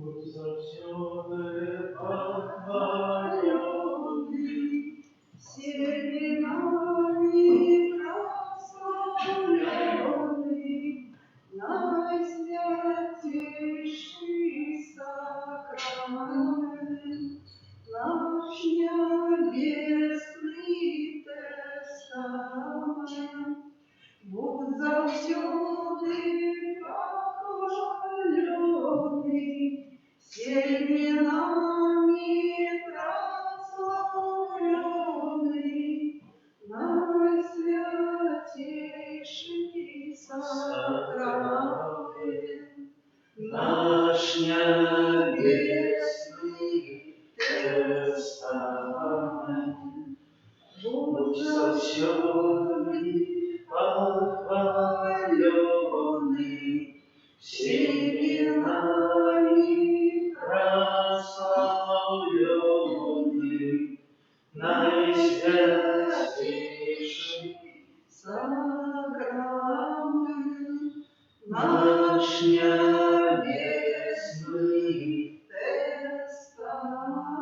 Будь завсёды похвалённый, семенами прославлённый, наисвятейший сакрамент, наш небесный тестамент. Будь завсёды похвалённый, семенами прославлённый, наисвятейший сакрамент, наш небесный тестамент. Будь завсёды похвалённый, семенами прославлённый, наисвятейший сакрамент, наш небесный тестамент.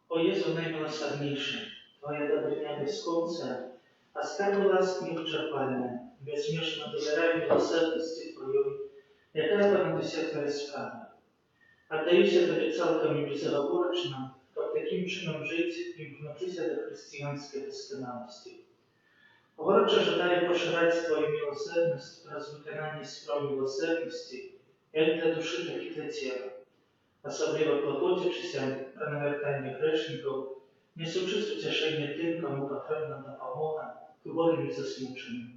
О Jezu najmilosrdniejszy, Twoja dobrocia bez końca, a skarby łaski niewyczerpalne, bezmierzno dobierają miłosierdzie Twojej, jaka ponad все Twoje sprawy. Отдаю się Tobie całkiem i безоговорочно, как таким чином жить и внучиться до христианской досконалости. Горячо жадаю поширать Твою милосердность раз виконання справ милосердності, як для душі, так і для тіла. Особливо клопотячися про навертання грешників, несучи утішення тим, кому потрібна допомога, хворим і засмученим.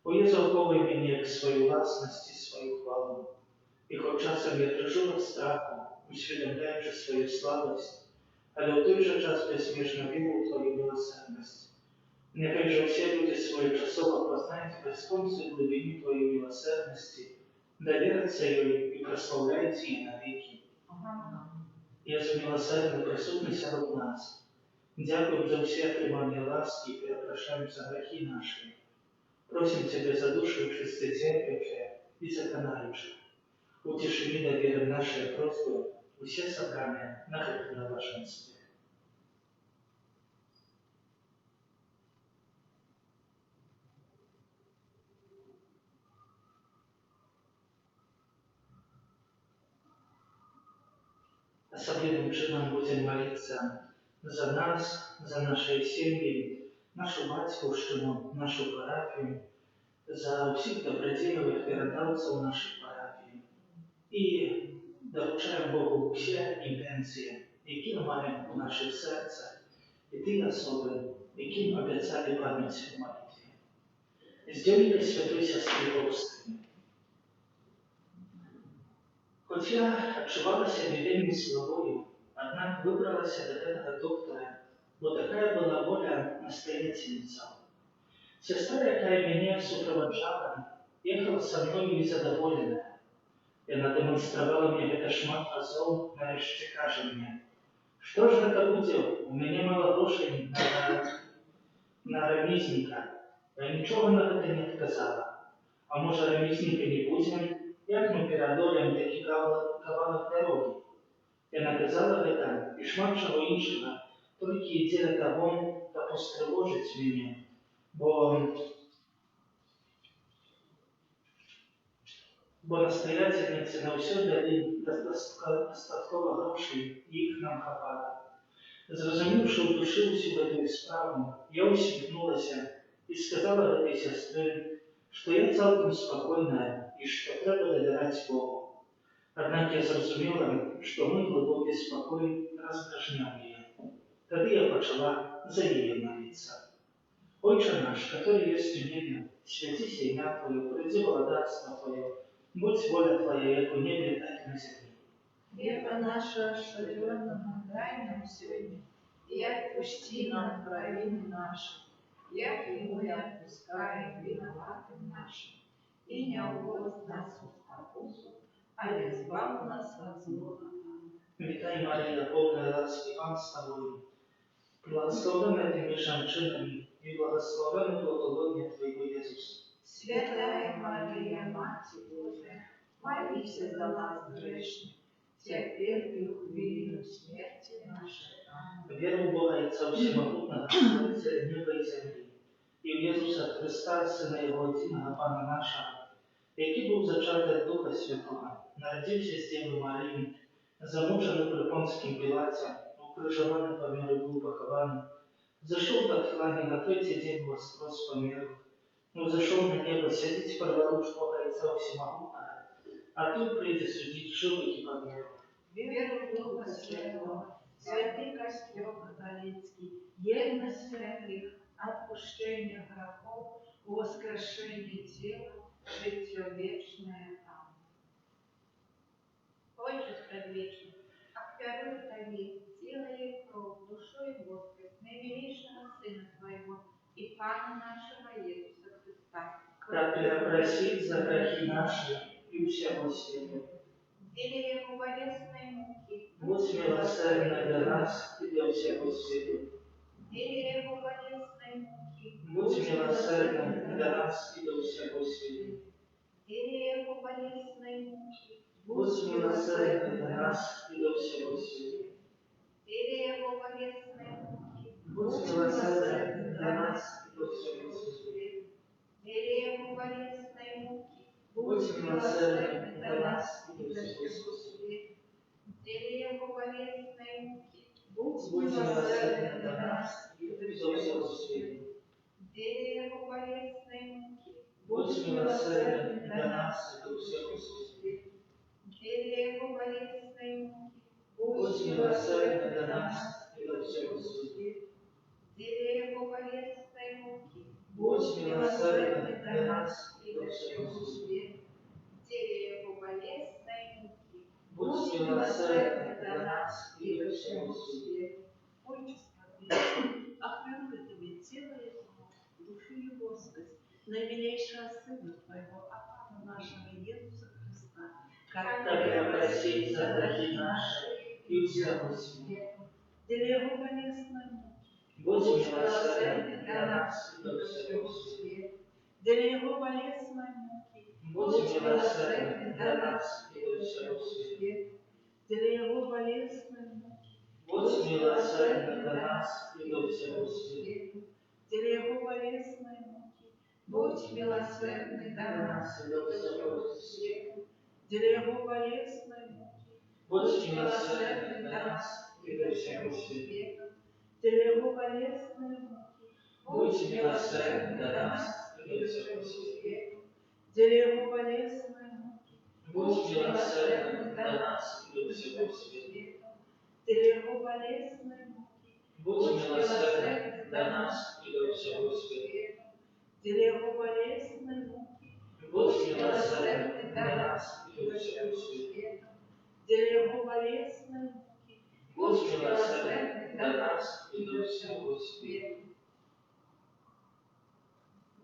О Єзу, оховуй мені як свою власність і свою хвалу. І хоч часом я дрожу від страху, усвідомляючи свою слабость, але в той же час безмежно вірю у Твою милосердність. Нехай же всі люди своєчасово познають безконцю глибину Твоєї милосердності, довіряться їй і прославляють її навіки. Єзу милосердний присутній серед нас. Дякуємо за всі отримання ласки і перепрошуємо за грехи наші. Просим Тебя за душу Христи терпящие и законающие. Утеши и доверим наши просьбы все собрания на хлебном блаженстве. Особливым чином будем молиться за нас, за наши семьи, нашу батьківщину, нашу парафію, за всіх добродіїв і родавців нашої парафії. І доручаємо Богу всі інтенції, які маємо у наших серцях, і ті особи, яким обіцяли пам'ять у молитві. Зділили святої сестри Богослові. Хоч я відчувала себе вельми слабою, однак вибралася до этого доктора, бо така була воля настоятельниця. Сестра, яка мене супроводжала, ехала со мною і задоволена. Она демонстрировала мне это шмат разов, нарешті каже мне, что же это будет, у меня мало грошей на ремізника. Я ничего на это не отказала. А может, ремізника не будем, як мы переодолеем такий кавалок дороги? Я наказала это и шмат чего іншого, только идея того, да постревожить меня, бо настоятельниці на все дали достатково грошей, і їх нам хапало. Зрозумівши в душі усю эту справу, я усміхнулася і сказала этой сестре, що я цілком спокійна і що треба довіряти Богу. Однак я зрозуміла, що мій глибокий спокій роздражняв її. Тоді я почала за її молитися. Отче наш, который есть в небе, святися ім'я Твоє, приди владарство Твоє, будь воля Твоя, як у небе, так и на земле. Хлеба наша шаленого дай нам сегодня, и отпусти нам провины наши, як и мы отпускаем виноватым нашим. И не уводь нас в спокусу, а избавь нас от злого. Вітай, Марія, повна ласки, Пан з Тобою. Благословенна Ти між женщинами, и благословен плодородие Твоего, Иисус. Святая Мария, Мать Божия, молись помолися за нас грешных, теперь и в хвилину смерти нашей. Аминь. Веру в Бога Отца Всемогутнього, Творця неба і землі, і в Ісуса Христа, Сина Його єдиного Пана нашого, який був зачатий від Духа Святого, народився з Діви Марії, замучений при Понтським Пілаті, укрижований, помер и был похован, зашел под храме на третий день воскрес померлых, но зашел на небо, сидит праворуч Бога Отца Всемогутного, а тут придет судить живых и померлых. Веру в Духа Святого, святый костел католицкий, едность святых, отпущение грехов, воскрешение тела, житие вечное. Аминь. Отче предвечный, обдаруй Тебе тело и кровь, душу и воскрес наимилейшего Сына Твоего и Пана нашего Иисуса Христа, Как преобразить за грехи наши и всего света. деле Его болезной муки, Будь милосердна для нас и для всего света. деле Его болезной муки, Будь милосердна для нас и для всего света. деле Его болезной муки, Будь милосердна для нас и для всего света. деле Его болезной муки, Будь милосердна для нас и для всего света. деле Его болезной муки, Будь милосердна для нас и для всего света. деле Его болезной муки, Будь милосердна для нас и для всего света. деле Его болезной муки, Будь милосердна для нас и для всего света. деле Его болезной муки, Будь милосердна для нас и для всего света. деле Его болезной муки, Будь милосердна для нас и для всего света. деле Его болезной муки, Будь милосердна для нас и для всего света. Отчество Вечное, охраняй Тебе тело и кровь, душу и воскрес, наимилейшего Сына Твоего, а Пана нашего Иисуса Христа, Как преобразить за грехи наши и всего света. для Его болезной муки, Будь милосердна для нас и для всего света. для Его болезной муки, Будь милосердна для нас и для всего света. для Его болезной муки, Будь милосердна для нас и для всего света. для Его болезной муки, будь милосердный Для до нас, нас и для всего света. для Его болезной муки, Будь милосердна для нас и для всего света. для Его болезной муки, Будь милосердна для нас и для всего света. для Его болезной муки, Будь милосердна для нас и для всего света. для Его болезной муки, Будь милосердна для нас и для всего света. для Его болезной муки, Будь милосердна для нас и для всего света. для Его болезной муки, Будь милосердна для нас и для всего света.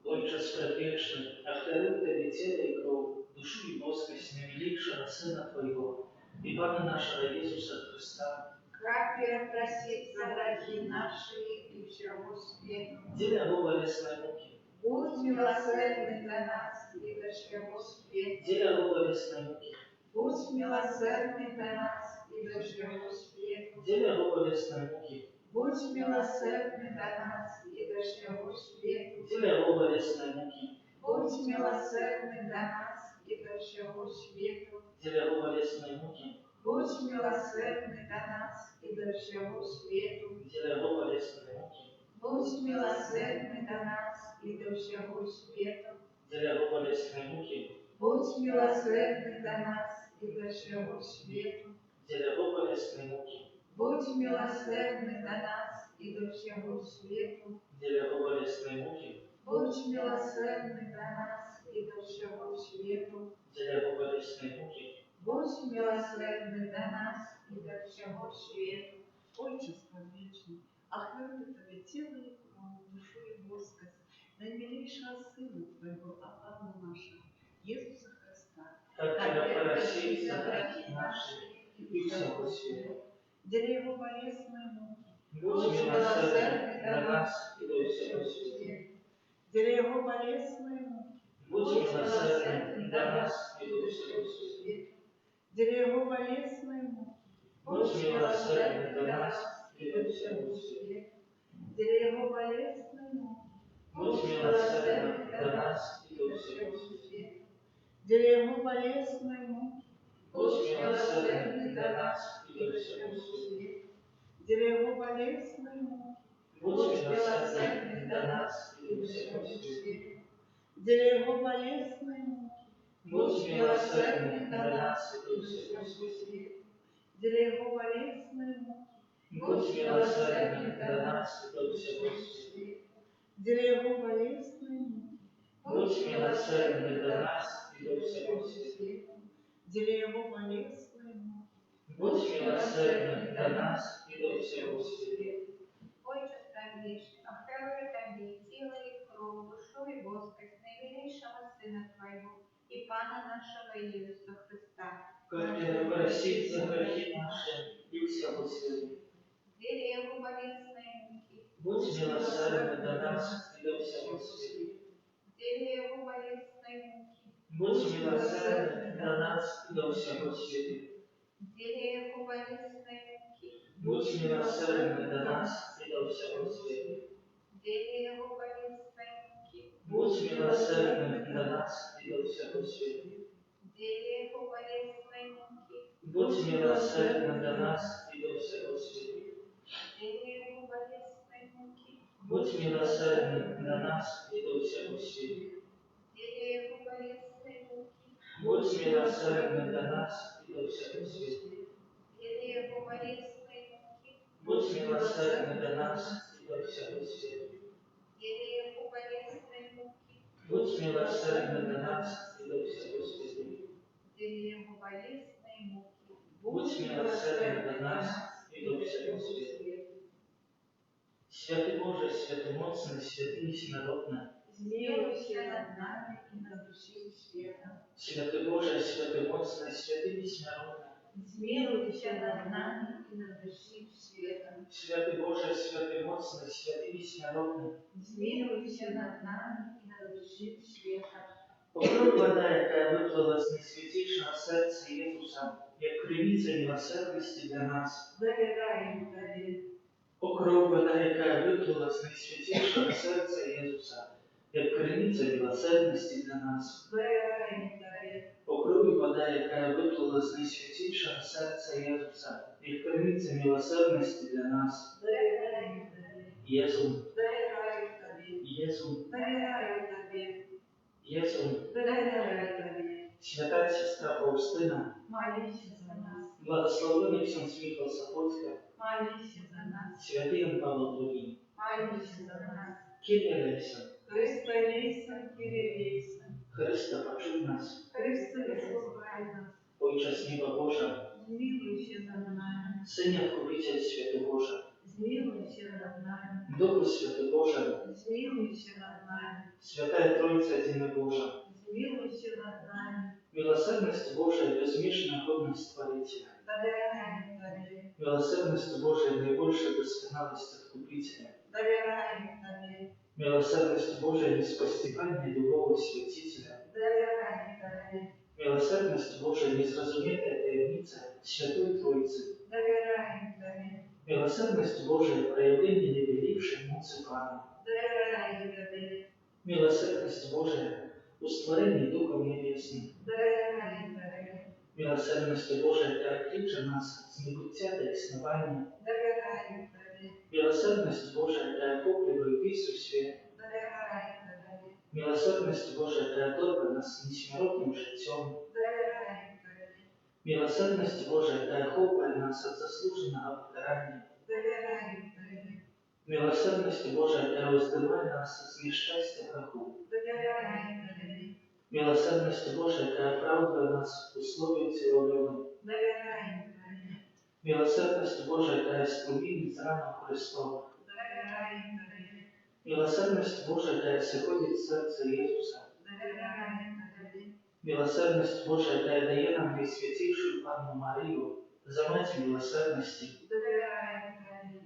Отче предвечный, охраняй Тебе тело и кровь, душу и воскрес наимилейшего Сына Твоего и Пана нашего Иисуса Христа, как перепросить за грехи наши и всего света. деля Его болезной муки, Будь милосердный до нас и до всего света. деля Его болезной муки, Будь милосердный до нас и до всего света. деля Его болезной муки, Будь милосердный до нас и до всего света. деля Его болезной муки, Будь милосердный до нас и до всего света. деля Его болезной муки, Будь милосердный до нас и до всего света. деля Его болезной муки, Будь милосердный до нас и до всего света. деля Его болезной муки, Будь милосердный до нас и до всего света. деля Его болезной муки, Будь милосердный до нас и до всего света. деля Его болезной муки, Будь милосердный до нас и до всего света. деля Его болезной муки, Будь милосердный до нас и до всего света. Отчество Вечное, охраняй Тебе тело и кровь, душу и воскрес, наимилейшего Сына Твоего, а Пана нашего Иисуса Христа, как преобразить за грехи наши и всего света. для Его болезной муки, Будь милосердна для нас и для всего света. для Его болезной муки, Будь милосердна для нас и для всего света. Дереву болезной муки, Будь милосерден до нас и до всего света. Дереву болезной муки, Будь милосерден до нас и до всего света. Дереву болезной муки, Будь милосерден до нас и до всего света. Дереву болезной муки, Будь милосерден до нас и до всего света. Дереву болезной муки, Будь милосерден до нас и до всего света. Дереву болезной муки, Будь милосерден до нас и до всего света. Дереву болезной муки, Будь милосерден до нас и до всего света. Дереву болезной муки, Будь милосерден до нас и до всего света. Отче Старейший, охвалю Тобі тіло і кров, душу і воскрес найвірнішого Сина Твоего и Пана нашего Иисуса Христа, Который простит за грехи наши и всего света. Дереву болезной муки, Будь милосерден до нас и до всего света. Дереву болезной муки, Будь милосерден до нас и до всего света. Дереву болезной муки, Будь милосерден до нас и до всего света. Дереву болезной муки, Будь милосерден до нас и до всего света. Дереву болезной муки, Будь милосерден до нас и до всего света. Дереву болезной муки, Будь милосерден до нас и до всего света. Дереву болезной муки, Будь милосерден до нас и до всего света. Дереву болезной муки, Будь милосерден до нас и до всего света. Дереву болезной муки, Будь милосерден до нас и до всего света. Дереву болезной муки, Будь милосерден до нас и до всего света. Святый Боже, святый моцный, святый всенародный. Змилуйся над нами и над всем светом. Святый Боже, святый моцный, святый всенародный. Змилуйся над нами и над всем светом. Святый Боже, святый моцный, святый всенародный. Змилуйся над нами и над всем светом. Покрой вода, яка виплила з найсвятішого серця Ісуса, як криниця милосердності для нас. Доверяем Тебе, Покрой вода, яка виплила з найсвятішого серця Ісуса, як криниця милосердності для нас. доверяем Тебе, Покрой вода, яка виплила з найсвятішого серця Ісуса, як криниця милосердності для нас. доверяем Тебе, Єсу, доверяем Тебе, Єсу, доверяем Тебе, Єсу, доверяем Тебе. свята сестра Фаустина, Молись за нас, благословенный всем світло Сапотська, молись за нас, святий Ян Павло II, молись за нас. Кирія Лейса, Христо Лейсан, Кире Лейсан, Христа почуй нас, Христо вислухай нас, Отче з неба Божа, змилуйся над нами, Синя Вкупитель Святу Божа, змилуйся над нами, Духу Святу Божа, змилуйся над нами, Святая Троїця Діна Божа, змилуйся над нами, милосердность Божия, безмежная годность Творителя, доверяем Тебе, милосердность Божия, наибольшая доскональность Откупителя, доверяем Тебе, милосердность Божия, неспостигальная любовь Святителя, доверяем Тебе, милосердность Божия, незразуметая таємниця Святой Троицы, доверяем Тебе, милосердность Божия, проявление невеликшей муцы Пана, доверяем Тебе, милосердность Божия, устворение Духом Небесным, доверяем Тебе, милосердность Божия, приоткрывшая нас с небытия до основания, доверяем Тебе, милосердность Божия, приохопливая весь свет, доверяем Тебе, милосердность Божия, приоторва нас несмиротным життем, доверяем Тебе, милосердность Божия, приохопливая нас от заслуженного покарания, доверяем Тебе, милосердность Божия, приоздымая нас с несчастья греху, доверяем Тебе, милосердность Божия, приоправдывая нас в условиях тяжелых, доверяем Тебе, милосердность Божия, приосквернит рану Христова, доверяем Тебе, милосердность Божия, приосходит в сердце Иисуса, доверяем Тебе, милосердность Божия, дає нам Пресвятейшую Панну Марию, за мать милосердности, доверяем Тебе,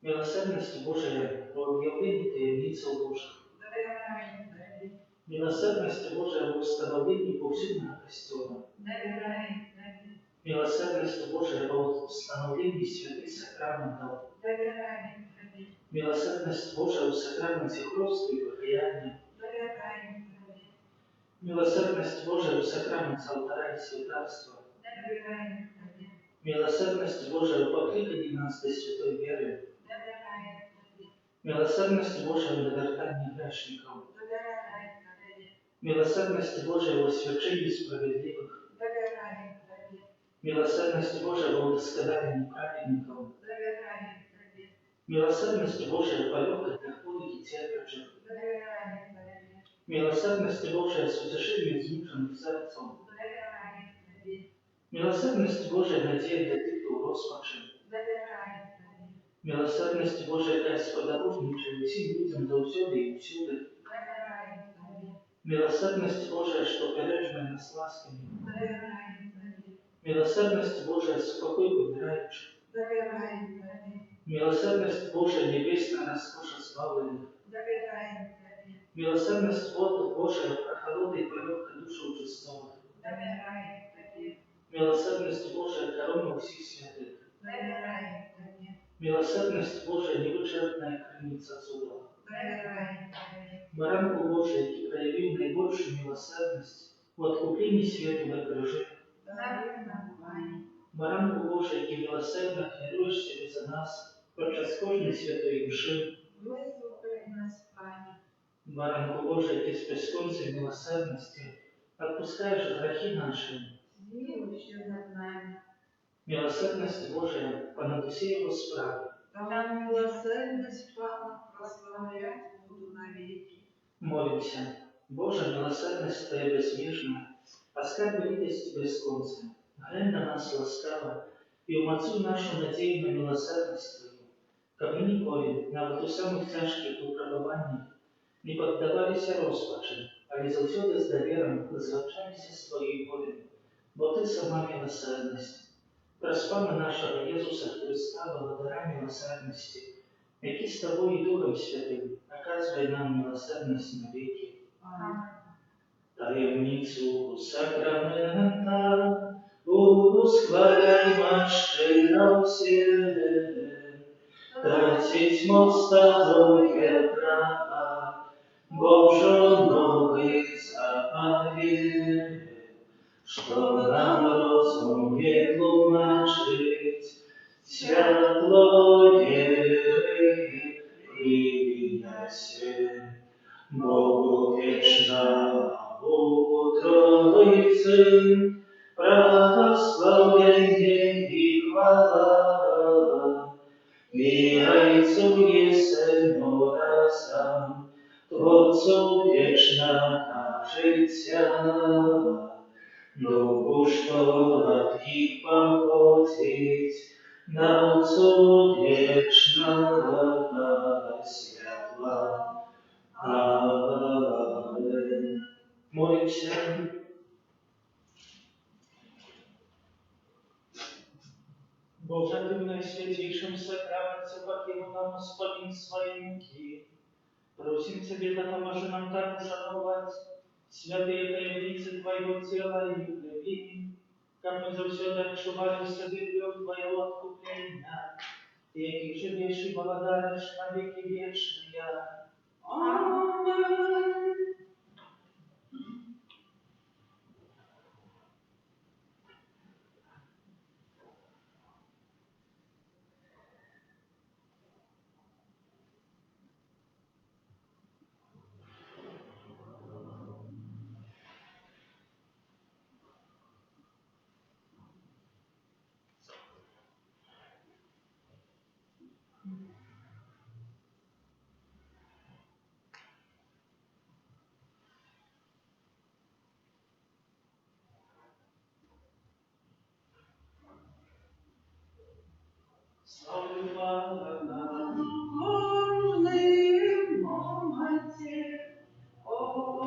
милосердность Божия, по объявлении таємниці Божих, доверяем Тебе, милосердность Божия в установлении повсюдного Костела, доверяем Тебе, Милосердность Божия во установлении святых сакраментов. Доверяем Тебе. Милосердность Божия в сакраменте хрусту и покаяния. Доверяем Тебе. Милосердность Божия в сакраменте алтаря и святарства. Доверяем Тебе. Милосердность Божия в покликании нас до святой веры. Доверяем Тебе. Милосердность Божия в навертании грешников. Доверяем Тебе. Милосердность Божия в освящении справедливых. Доверяем Тебе. Милосердность Божия в удостоверении праведников. Доверяем Тебе. Милосердность Божия по легких и терпящих. Доверяем Тебе. Милосердность Божия с утешением измученных сердцем. Доверяем Тебе. Милосердность Божия надея для тех, кто розпаче. Доверяем Тебе. Милосердность Божия для сподобужничає всім людям завсюди і всюди. Доверяем Тебе. Милосердность Божия, что пережме нас ласками. Доверяем Тебе. Милосердность Божия, спокой выбираючи. Доверяем Тебе. Милосердность Божия, небесная роскоша славы. Доверяем Тебе. Милосердность Божия, прохолода и прилегка душу чистого. Доверяем Тебе. Милосердность Божия, корона всех святых. Доверяем Тебе. Милосердность Божия, невычерпная крыница суда. Доверяем Тебе. Баранку Божия, который проявил наибольшую милосердность в откуплении света в окружении. Даруй нам, Пане. Баранку Божия, который милосердно хвилюешь себе за нас, подчас кожной святой души. Выслухай нас, Пане. Баранку Божия, который с бесконечной милосердностью отпускаешь грехи наши. Змилуйся над нами. Милосердность Божия понад усей его справе. Там милосердность Пана прославлять буду навеки. Молимся. Боже, милосердность Твоя безмежная, оскорбленность бесконца, глянь на нас ласкаво и умацуй нашу надею на милосердность Твою, как мы николи, навіть у самых тяжких випробуваннях, не поддавалися розпачі, але завсюди з довіром зверталися з Твоєю волею, бо Ти сама милосердність. Проспами нашого Ісуса Христа, благодаря милосердності, який з Тобою і Духом Святим оказує нам милосердність навіки. Аминь. Таємницю сакрамента восхваляймо щиро всі, тратить мостовое право Божьей заповеди, что нам разумеет тлумачить святло веры принесе. Богу вечному Троицы, прославление и хвала, и Отцу и Сыну разом, Творцу вечного життя, Духу, что от них походить, на Отцу вечного святла. Amen. Молимся. Боже, Ты в наисвятейшем сакраменте покинул нам Господин свои муки. Просим Тебе, да поможи нам так ушановать святые таемницы Твоего тела и любви, как мы завсегда отчували в себе грех Твоего откупления, и який живешь и благодаришь на веки вечные. Amen. Славлю Бога. Кожній моменті о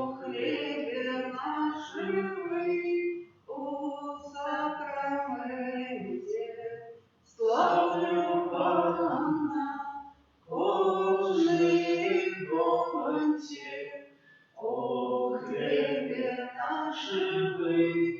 хлібі наш живий у сакраменті. Славлю Пана, кожній моменті о хлібі наш живий